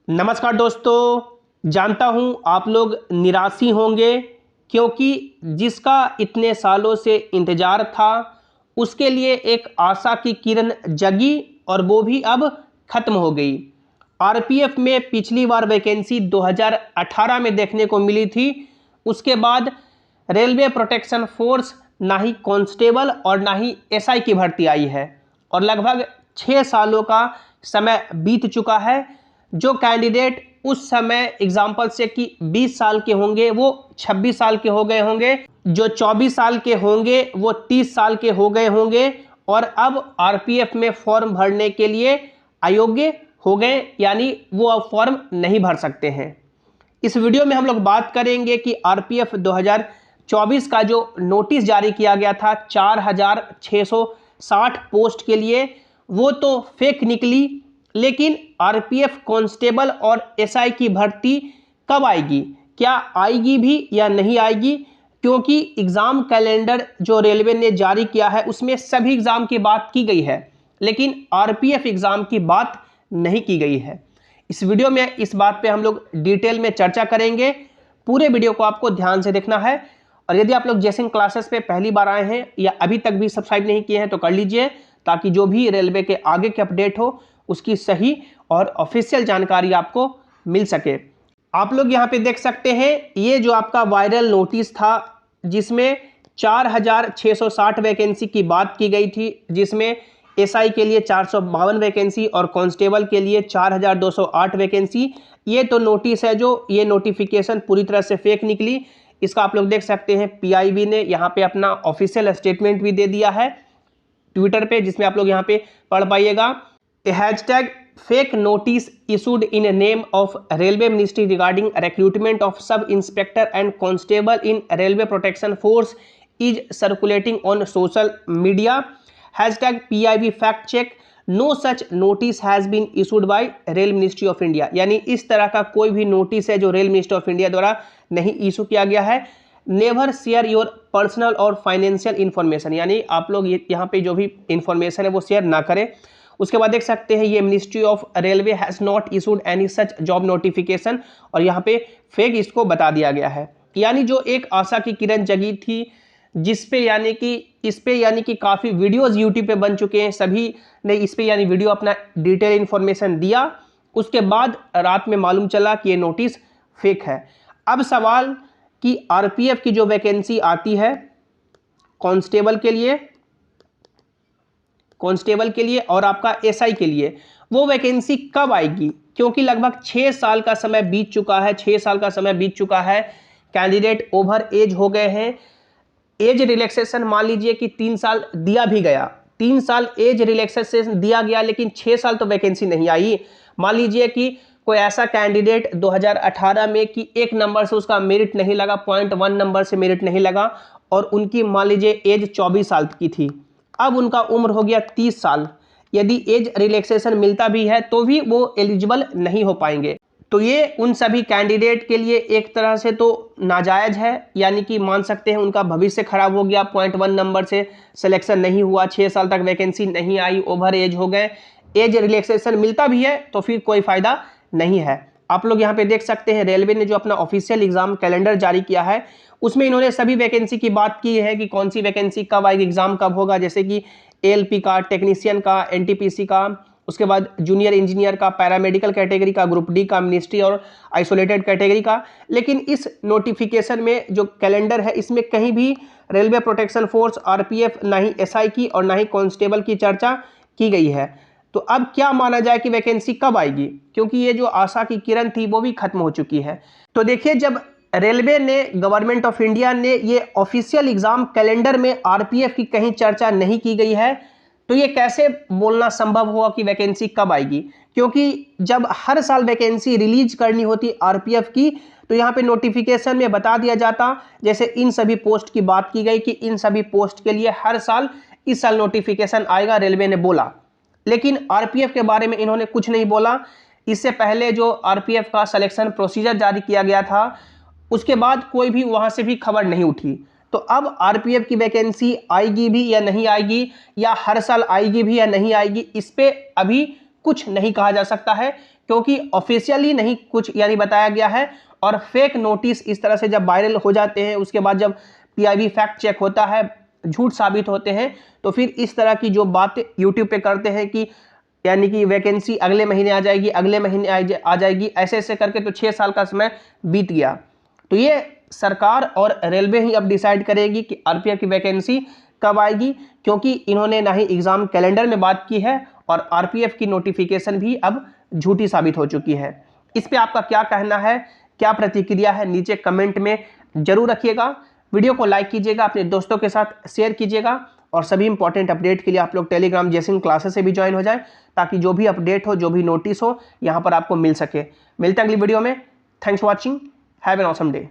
नमस्कार दोस्तों, जानता हूं आप लोग निराश ही होंगे क्योंकि जिसका इतने सालों से इंतज़ार था उसके लिए एक आशा की किरण जगी और वो भी अब ख़त्म हो गई। आरपीएफ में पिछली बार वैकेंसी 2018 में देखने को मिली थी। उसके बाद रेलवे प्रोटेक्शन फोर्स ना ही कांस्टेबल और ना ही एसआई की भर्ती आई है और लगभग 6 सालों का समय बीत चुका है। जो कैंडिडेट उस समय एग्जाम्पल से कि 20 साल के होंगे वो 26 साल के हो गए होंगे, जो 24 साल के होंगे वो 30 साल के हो गए होंगे और अब आरपीएफ में फॉर्म भरने के लिए अयोग्य हो गए, यानी वो अब फॉर्म नहीं भर सकते हैं। इस वीडियो में हम लोग बात करेंगे कि आरपीएफ 2024 का जो नोटिस जारी किया गया था 4660 पोस्ट के लिए, वो तो फेक निकली, लेकिन आरपीएफ कांस्टेबल और एसआई की भर्ती कब आएगी, क्या आएगी भी या नहीं आएगी? क्योंकि एग्ज़ाम कैलेंडर जो रेलवे ने जारी किया है उसमें सभी एग्ज़ाम की बात की गई है, लेकिन आरपीएफ एग्ज़ाम की बात नहीं की गई है। इस वीडियो में इस बात पे हम लोग डिटेल में चर्चा करेंगे। पूरे वीडियो को आपको ध्यान से देखना है और यदि आप लोग जेसिन क्लासेस पे पहली बार आए हैं या अभी तक भी सब्सक्राइब नहीं किए हैं तो कर लीजिए, ताकि जो भी रेलवे के आगे के अपडेट हो उसकी सही और ऑफिशियल जानकारी आपको मिल सके। आप लोग यहाँ पे देख सकते हैं, ये जो आपका वायरल नोटिस था जिसमें 4660 वैकेंसी की बात की गई थी, जिसमें एसआई के लिए 452 वैकेंसी और कांस्टेबल के लिए 4208 वैकेंसी। ये तो नोटिस है, जो ये नोटिफिकेशन पूरी तरह से फेक निकली। इसका आप लोग देख सकते हैं, पीआईबी ने यहाँ पे अपना ऑफिशियल स्टेटमेंट भी दे दिया है ट्विटर पे, जिसमें आप लोग यहाँ पे पढ़ पाइएगा। Hashtag fake notice issued in a name of Railway Ministry regarding recruitment of sub-inspector and constable in Railway Protection Force is circulating on social media. Hashtag PIB fact check. No such notice has been issued by Rail Ministry of India. यानी इस तरह का कोई भी notice है जो rail ministry of India द्वारा नहीं इशू किया गया है। नेवर शेयर योर पर्सनल और फाइनेंशियल इन्फॉर्मेशन, यानी आप लोग यहाँ पे जो भी इंफॉर्मेशन है वो शेयर ना करें। उसके बाद देख सकते हैं, ये ministry of railway has not issued any such job notification, और यहाँ पे फेक इसको बता दिया गया है। यानी जो एक आशा की किरण जगी थी जिस पे यानी कि इस पे यानी कि काफ़ी वीडियोस यूट्यूब पे बन चुके हैं, सभी ने इस पे यानी वीडियो अपना डिटेल इन्फॉर्मेशन दिया। उसके बाद रात में मालूम चला कि ये नोटिस फेक है। अब सवाल कि आरपीएफ की जो वैकेंसी आती है कांस्टेबल के लिए और आपका एसआई के लिए, वो वैकेंसी कब आएगी? क्योंकि लगभग 6 साल का समय बीत चुका है। 6 साल का समय बीत चुका है, कैंडिडेट ओवर एज हो गए हैं। एज रिलैक्सेशन मान लीजिए कि 3 साल दिया भी गया, 3 साल एज रिलैक्सेशन दिया गया, लेकिन 6 साल तो वैकेंसी नहीं आई। मान लीजिए कि कोई ऐसा कैंडिडेट 2018 में कि एक नंबर से उसका मेरिट नहीं लगा, 0.1 नंबर से मेरिट नहीं लगा और उनकी मान लीजिए एज 24 साल की थी, अब उनका उम्र हो गया 30 साल। यदि एज रिलैक्सेशन मिलता भी है तो भी वो एलिजिबल नहीं हो पाएंगे। तो ये उन सभी कैंडिडेट के लिए एक तरह से तो नाजायज़ है, यानी कि मान सकते हैं उनका भविष्य खराब हो गया। 0.1 नंबर से सिलेक्शन नहीं हुआ, 6 साल तक वैकेंसी नहीं आई, ओवर एज हो गए। एज रिलैक्सेशन मिलता भी है तो फिर कोई फ़ायदा नहीं है। आप लोग यहाँ पे देख सकते हैं, रेलवे ने जो अपना ऑफिशियल एग्जाम कैलेंडर जारी किया है उसमें इन्होंने सभी वैकेंसी की बात की है कि कौन सी वैकेंसी कब आएगी, एग्जाम कब होगा, जैसे कि एएलपी का, टेक्नीशियन का, एनटीपीसी का, उसके बाद जूनियर इंजीनियर का, पैरामेडिकल कैटेगरी का, ग्रुप डी का, मिनिस्ट्री और आइसोलेटेड कैटेगरी का। लेकिन इस नोटिफिकेशन में जो कैलेंडर है इसमें कहीं भी रेलवे प्रोटेक्शन फोर्स, आरपीएफ, ना ही एसआई की और ना ही कांस्टेबल की चर्चा की गई है। तो अब क्या माना जाए कि वैकेंसी कब आएगी, क्योंकि ये जो आशा की किरण थी वो भी खत्म हो चुकी है। तो देखिए, जब रेलवे ने, गवर्नमेंट ऑफ इंडिया ने ये ऑफिशियल एग्जाम कैलेंडर में आरपीएफ की कहीं चर्चा नहीं की गई है, तो ये कैसे बोलना संभव हुआ कि वैकेंसी कब आएगी? क्योंकि जब हर साल वैकेंसी रिलीज करनी होती आरपीएफ की तो यहाँ पे नोटिफिकेशन में बता दिया जाता, जैसे इन सभी पोस्ट की बात की गई कि इन सभी पोस्ट के लिए हर साल इस साल नोटिफिकेशन आएगा, रेलवे ने बोला। लेकिन आरपीएफ के बारे में इन्होंने कुछ नहीं बोला। इससे पहले जो आरपीएफ का सिलेक्शन प्रोसीजर जारी किया गया था उसके बाद कोई भी वहां से भी खबर नहीं उठी। तो अब आरपीएफ की वैकेंसी आएगी भी या नहीं आएगी, या हर साल आएगी भी या नहीं आएगी, इस पे अभी कुछ नहीं कहा जा सकता है, क्योंकि ऑफिशियली नहीं कुछ यानी बताया गया है। और फेक नोटिस इस तरह से जब वायरल हो जाते हैं, उसके बाद जब पीआईबी फैक्ट चेक होता है, झूठ साबित होते हैं, तो फिर इस तरह की जो बातें यूट्यूब पे करते हैं कि यानी कि वैकेंसी अगले महीने आ जाएगी, अगले महीने आ जाएगी, ऐसे ऐसे करके तो 6 साल का समय बीत गया। तो ये सरकार और रेलवे ही अब डिसाइड करेगी कि आरपीएफ की वैकेंसी कब आएगी, क्योंकि इन्होंने ना ही एग्जाम कैलेंडर में बात की है और आरपीएफ की नोटिफिकेशन भी अब झूठी साबित हो चुकी है। इस पे आपका क्या कहना है, क्या प्रतिक्रिया है, नीचे कमेंट में जरूर रखिएगा। वीडियो को लाइक कीजिएगा, अपने दोस्तों के साथ शेयर कीजिएगा और सभी इंपॉर्टेंट अपडेट के लिए आप लोग टेलीग्राम जैसे क्लासेस से भी ज्वाइन हो जाए, ताकि जो भी अपडेट हो, जो भी नोटिस हो, यहाँ पर आपको मिल सके। मिलते हैं अगली वीडियो में। Thanks for watching, have an awesome day.